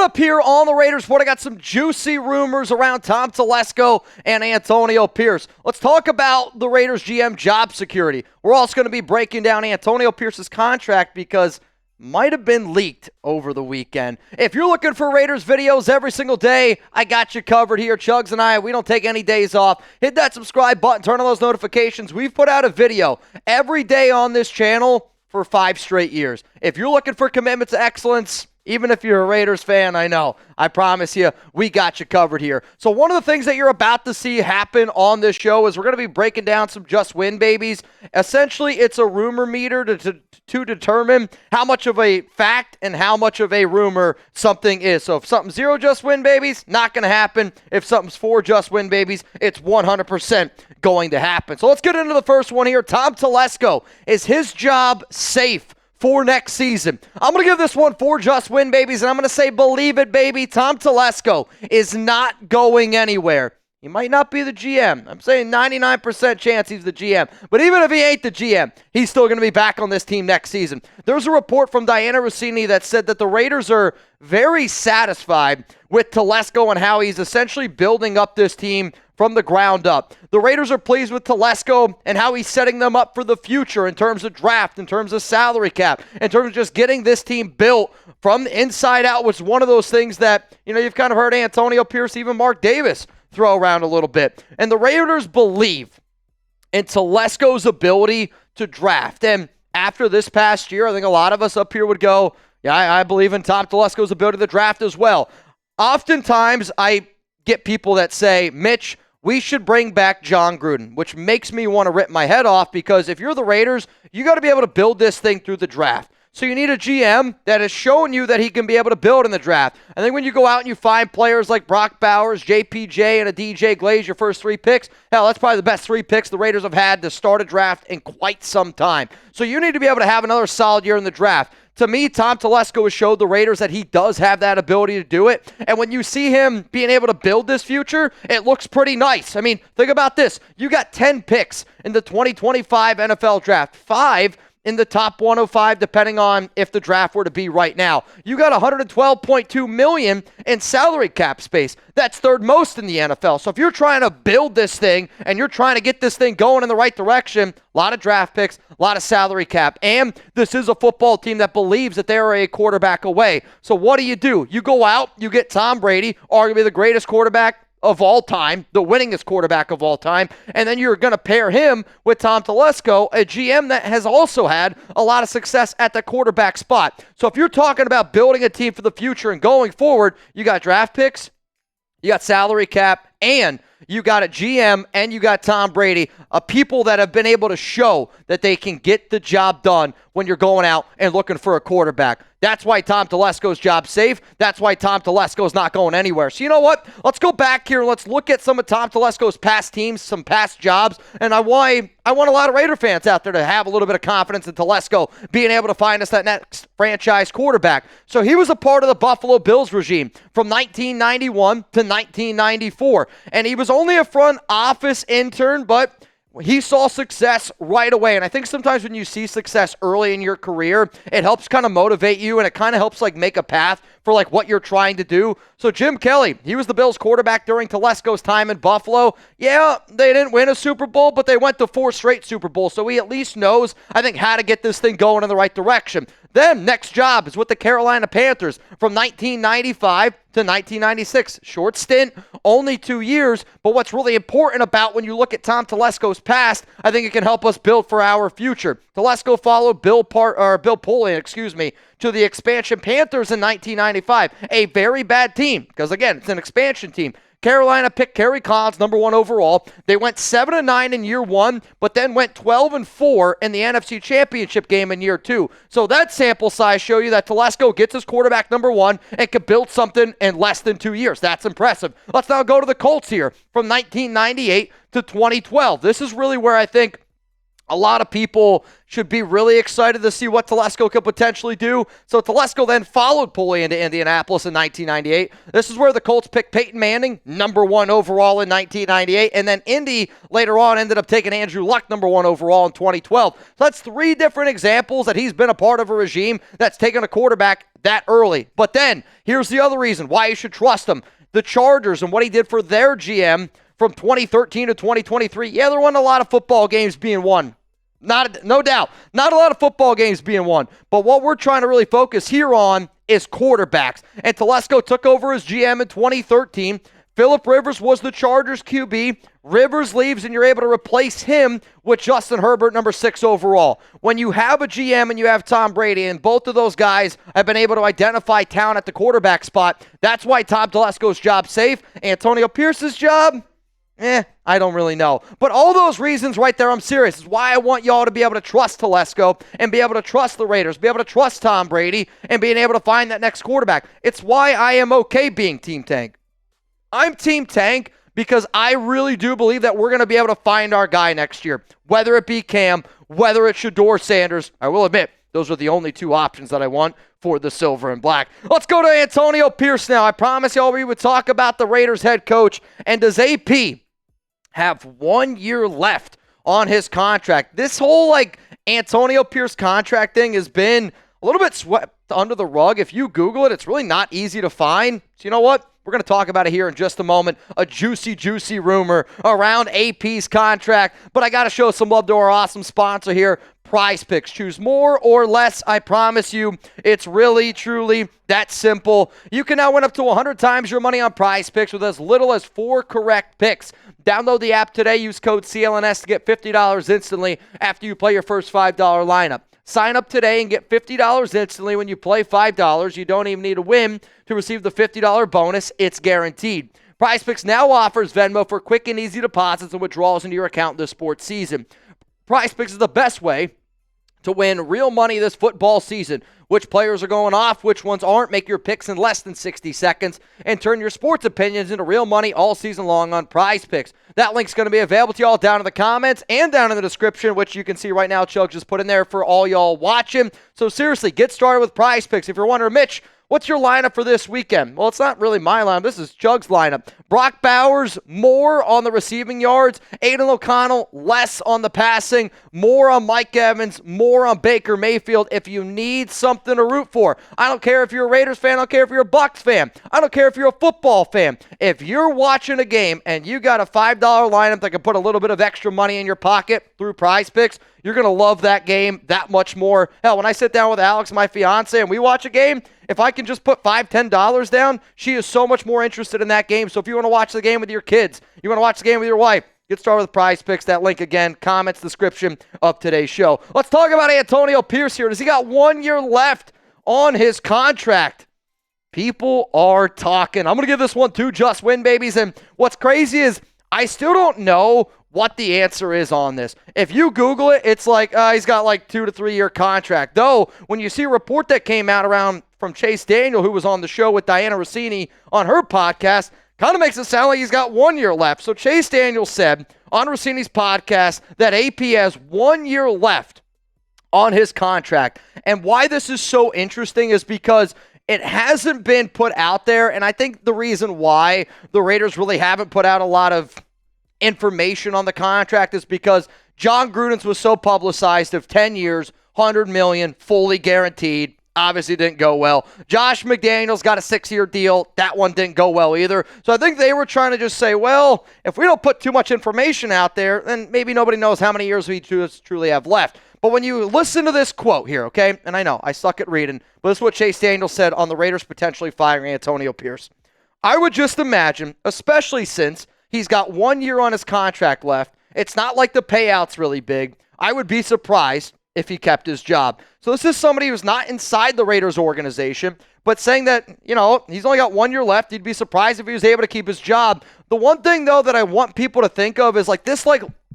Coming up here on the Raiders Report, I got some juicy rumors around Tom Telesco and Antonio Pierce. Let's talk about the Raiders GM job security. We're also going to be breaking down Antonio Pierce's contract because might have been leaked over the weekend. If you're looking for Raiders videos every single day, I got you covered here. Chugs and I, we don't take any days off. Hit that subscribe button, turn on those notifications. We've put out a video every day on this channel for 5 straight years. If you're looking for commitment to excellence, even if you're a Raiders fan, I know, I promise you, we got you covered here. So one of the things that you're about to see happen on this show is we're going to be breaking down some just win babies. Essentially, it's a rumor meter to determine how much of a fact and how much of a rumor something is. So if something's 0 just win babies, not going to happen. If something's 4 just win babies, it's 100% going to happen. So let's get into the first one here. Tom Telesco, is his job safe for next season? I'm going to give this one 4 just win babies, and I'm going to say believe it, baby. Tom Telesco is not going anywhere. He might not be the GM. I'm saying 99% chance he's the GM. But even if he ain't the GM, he's still going to be back on this team next season. There's a report from Dianna Russini that said that the Raiders are very satisfied with Telesco and how he's essentially building up this team from the ground up. The Raiders are pleased with Telesco and how he's setting them up for the future in terms of draft, in terms of salary cap, in terms of just getting this team built from the inside out, which is one of those things that, you've kind of heard Antonio Pierce, even Mark Davis throw around a little bit. And the Raiders believe in Telesco's ability to draft. And after this past year, I think a lot of us up here would go, yeah, I believe in Tom Telesco's ability to draft as well. Oftentimes, I get people that say, Mitch, we should bring back John Gruden, which makes me want to rip my head off because if you're the Raiders, you got to be able to build this thing through the draft. So you need a GM that has shown you that he can be able to build in the draft. I think when you go out and you find players like Brock Bowers, JPJ, and a DJ Glaze, your first 3 picks, hell, that's probably the best 3 picks the Raiders have had to start a draft in quite some time. So you need to be able to have another solid year in the draft. To me, Tom Telesco has showed the Raiders that he does have that ability to do it. And when you see him being able to build this future, it looks pretty nice. I mean, think about this. You got 10 picks in the 2025 NFL draft, 5 in the top 105, depending on if the draft were to be right now. You got $112.2 million in salary cap space. That's 3rd most in the NFL. So if you're trying to build this thing and you're trying to get this thing going in the right direction, a lot of draft picks, a lot of salary cap. And this is a football team that believes that they are a quarterback away. So what do? You go out, you get Tom Brady, arguably the greatest quarterback of all time, the winningest quarterback of all time, and then you're going to pair him with Tom Telesco, a GM that has also had a lot of success at the quarterback spot. So if you're talking about building a team for the future and going forward, you got draft picks, you got salary cap, and you got a GM, and you got Tom Brady, people that have been able to show that they can get the job done when you're going out and looking for a quarterback. That's why Tom Telesco's job's safe. That's why Tom Telesco's not going anywhere. So you know what? Let's go back here and let's look at some of Tom Telesco's past teams, some past jobs, and I want a lot of Raider fans out there to have a little bit of confidence in Telesco being able to find us that next franchise quarterback. So he was a part of the Buffalo Bills regime from 1991 to 1994, and he was only a front office intern, but he saw success right away. And I think sometimes when you see success early in your career, it helps kind of motivate you, and it kind of helps make a path for what you're trying to do. So Jim Kelly, he was the Bills quarterback during Telesco's time in Buffalo. Yeah, they didn't win a Super Bowl, but they went to 4 straight Super Bowls. So he at least knows, I think, how to get this thing going in the right direction. Then, next job is with the Carolina Panthers from 1995 to 1996. Short stint, only 2 years, but what's really important about when you look at Tom Telesco's past, I think it can help us build for our future. Telesco followed Bill Polian, to the expansion Panthers in 1995. A very bad team, because again, it's an expansion team. Carolina picked Kerry Collins, number 1 overall. They went 7-9 in year 1, but then went 12-4 in the NFC Championship game in year 2. So that sample size show you that Telesco gets his quarterback number 1 and can build something in less than 2 years. That's impressive. Let's now go to the Colts here from 1998 to 2012. This is really where I think A lot of people should be really excited to see what Telesco could potentially do. So Telesco then followed Pulley into Indianapolis in 1998. This is where the Colts picked Peyton Manning, number 1 overall in 1998. And then Indy later on ended up taking Andrew Luck, number 1 overall in 2012. So that's 3 different examples that he's been a part of a regime that's taken a quarterback that early. But then here's the other reason why you should trust him. The Chargers and what he did for their GM from 2013 to 2023. Yeah, there weren't a lot of football games being won. No doubt. Not a lot of football games being won. But what we're trying to really focus here on is quarterbacks. And Telesco took over as GM in 2013. Phillip Rivers was the Chargers QB. Rivers leaves, and you're able to replace him with Justin Herbert, number 6 overall. When you have a GM and you have Tom Brady, and both of those guys have been able to identify talent at the quarterback spot, that's why Tom Telesco's job's safe. Antonio Pierce's job? I don't really know. But all those reasons right there, I'm serious. Is why I want y'all to be able to trust Telesco and be able to trust the Raiders, be able to trust Tom Brady, and being able to find that next quarterback. It's why I am okay being Team Tank. I'm Team Tank because I really do believe that we're going to be able to find our guy next year. Whether it be Cam, whether it's Shedeur Sanders. I will admit, those are the only 2 options that I want for the silver and black. Let's go to Antonio Pierce now. I promised y'all we would talk about the Raiders head coach. And does AP have 1 year left on his contract? This whole Antonio Pierce contract thing has been a little bit swept under the rug. If you Google it, it's really not easy to find. So you know what? We're going to talk about it here in just a moment. A juicy rumor around AP's contract. But I got to show some love to our awesome sponsor here, Prize Picks. Choose more or less. I promise you, it's really, truly that simple. You can now win up to 100 times your money on Prize Picks with as little as 4 correct picks. Download the app today. Use code CLNS to get $50 instantly after you play your first $5 lineup. Sign up today and get $50 instantly when you play $5. You don't even need to win to receive the $50 bonus. It's guaranteed. PrizePicks now offers Venmo for quick and easy deposits and withdrawals into your account this sports season. PrizePicks is the best way to win real money this football season. Which players are going off, which ones aren't. Make your picks in less than 60 seconds and turn your sports opinions into real money all season long on Prize Picks. That link's going to be available to y'all down in the comments and down in the description, which you can see right now. Chug just put in there for all y'all watching. So seriously, get started with Prize Picks. If you're wondering, Mitch, what's your lineup for this weekend? Well, it's not really my lineup. This is Chug's lineup. Brock Bowers, more on the receiving yards. Aiden O'Connell, less on the passing. More on Mike Evans, more on Baker Mayfield if you need something to root for. I don't care if you're a Raiders fan. I don't care if you're a Bucs fan. I don't care if you're a football fan. If you're watching a game and you got a $5 lineup that can put a little bit of extra money in your pocket through Prize Picks, you're going to love that game that much more. Hell, when I sit down with Alex, my fiance, and we watch a game, if I can just put $5, $10 down, she is so much more interested in that game. So if you want to watch the game with your kids, you want to watch the game with your wife, get started with Prize Picks. That link again, comments, description of today's show. Let's talk about Antonio Pierce here. Does he got 1 year left on his contract? People are talking. I'm going to give this one 2 just win babies. And what's crazy is I still don't know what the answer is on this. If you Google it, it's like he's got 2 to 3 year contract. Though, when you see a report that came out around from Chase Daniel, who was on the show with Dianna Russini on her podcast, kind of makes it sound like he's got 1 year left. So Chase Daniel said on Russini's podcast that AP has 1 year left on his contract. And why this is so interesting is because it hasn't been put out there, and I think the reason why the Raiders really haven't put out a lot of information on the contract is because John Gruden's was so publicized of 10 years, $100 million, fully guaranteed. Obviously didn't go well. Josh McDaniels got a 6-year deal. That one didn't go well either. So I think they were trying to just say, well, if we don't put too much information out there, then maybe nobody knows how many years we truly have left. But when you listen to this quote here, okay, and I know I suck at reading, but this is what Chase Daniels said on the Raiders potentially firing Antonio Pierce. I would just imagine, especially since he's got 1 year on his contract left, it's not like the payout's really big. I would be surprised if he kept his job. So this is somebody who's not inside the Raiders organization, but saying that, he's only got 1 year left. He'd be surprised if he was able to keep his job. The one thing, though, that I want people to think of is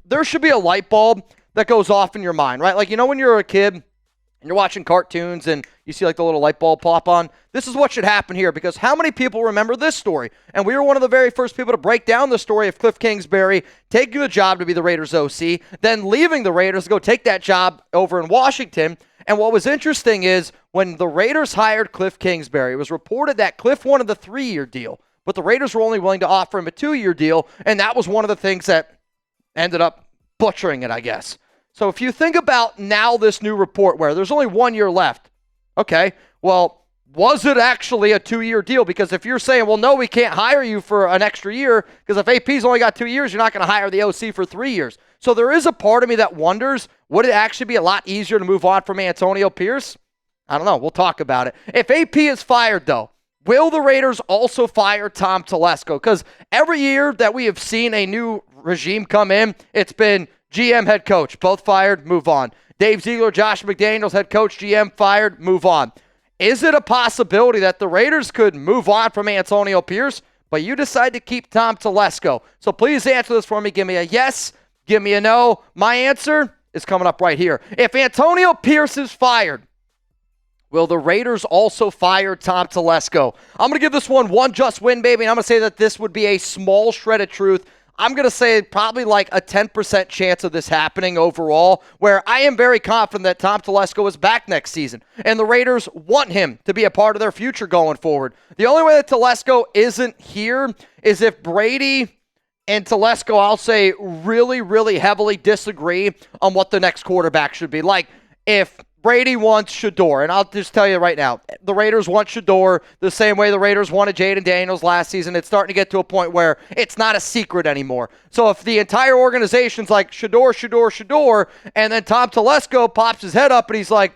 there should be a light bulb that goes off in your mind, right? When you're a kid, you're watching cartoons and you see like the little light bulb pop on, this is what should happen here, because how many people remember this story? And we were one of the very first people to break down the story of Cliff Kingsbury taking the job to be the Raiders OC, then leaving the Raiders to go take that job over in Washington. And what was interesting is when the Raiders hired Cliff Kingsbury, it was reported that Cliff wanted the 3-year deal, but the Raiders were only willing to offer him a 2-year deal, and that was one of the things that ended up butchering it, I guess. So if you think about now this new report where there's only 1 year left, okay, well, was it actually a 2-year deal? Because if you're saying, well, no, we can't hire you for an extra year, because if AP's only got 2 years, you're not going to hire the OC for 3 years. So there is a part of me that wonders, would it actually be a lot easier to move on from Antonio Pierce? I don't know. We'll talk about it. If AP is fired, though, will the Raiders also fire Tom Telesco? Because every year that we have seen a new regime come in, it's been GM, head coach, both fired, move on. Dave Ziegler, Josh McDaniels, head coach, GM, fired, move on. Is it a possibility that the Raiders could move on from Antonio Pierce, but you decide to keep Tom Telesco? So please answer this for me. Give me a yes, give me a no. My answer is coming up right here. If Antonio Pierce is fired, will the Raiders also fire Tom Telesco? I'm going to give this one just win, baby, and I'm going to say that this would be a small shred of truth. I'm going to say probably like a 10% chance of this happening overall, where I am very confident that Tom Telesco is back next season, and the Raiders want him to be a part of their future going forward. The only way that Telesco isn't here is if Brady and Telesco, I'll say, really, really heavily disagree on what the next quarterback should be. Like, if Brady wants Shador, and I'll just tell you right now, the Raiders want Shador the same way the Raiders wanted Jaden Daniels last season. It's starting to get to a point where it's not a secret anymore. So if the entire organization's like Shador, and then Tom Telesco pops his head up and he's like,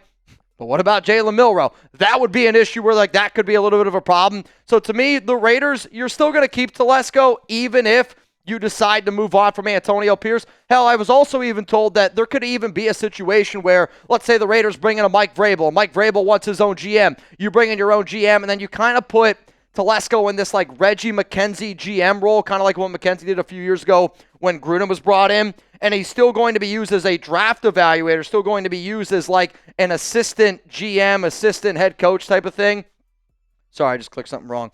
but what about Jalen Milroe? That would be an issue where like that could be a little bit of a problem. So to me, the Raiders, you're still going to keep Telesco even if you decide to move on from Antonio Pierce. Hell, I was also even told that there could even be a situation where, let's say the Raiders bring in a Mike Vrabel. Mike Vrabel wants his own GM. You bring in your own GM, and then you kind of put Telesco in this like Reggie McKenzie GM role, kind of like what McKenzie did a few years ago when Gruden was brought in. And he's still going to be used as a draft evaluator, still going to be used as like an assistant GM, assistant head coach type of thing. Sorry, I just clicked something wrong.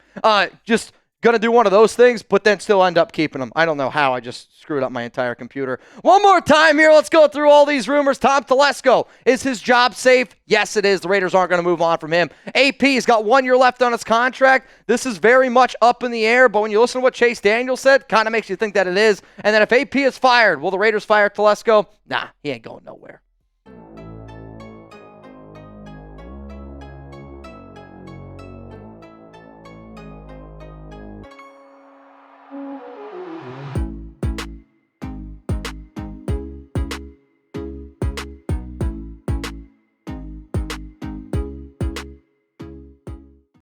Just going to do one of those things, but then still end up keeping them. I don't know how. I just screwed up my entire computer. One more time here. Let's go through all these rumors. Tom Telesco, is his job safe? Yes, it is. The Raiders aren't going to move on from him. AP's got 1 year left on his contract. This is very much up in the air, but when you listen to what Chase Daniel said, kind of makes you think that it is. And then if AP is fired, will the Raiders fire Telesco? Nah, he ain't going nowhere.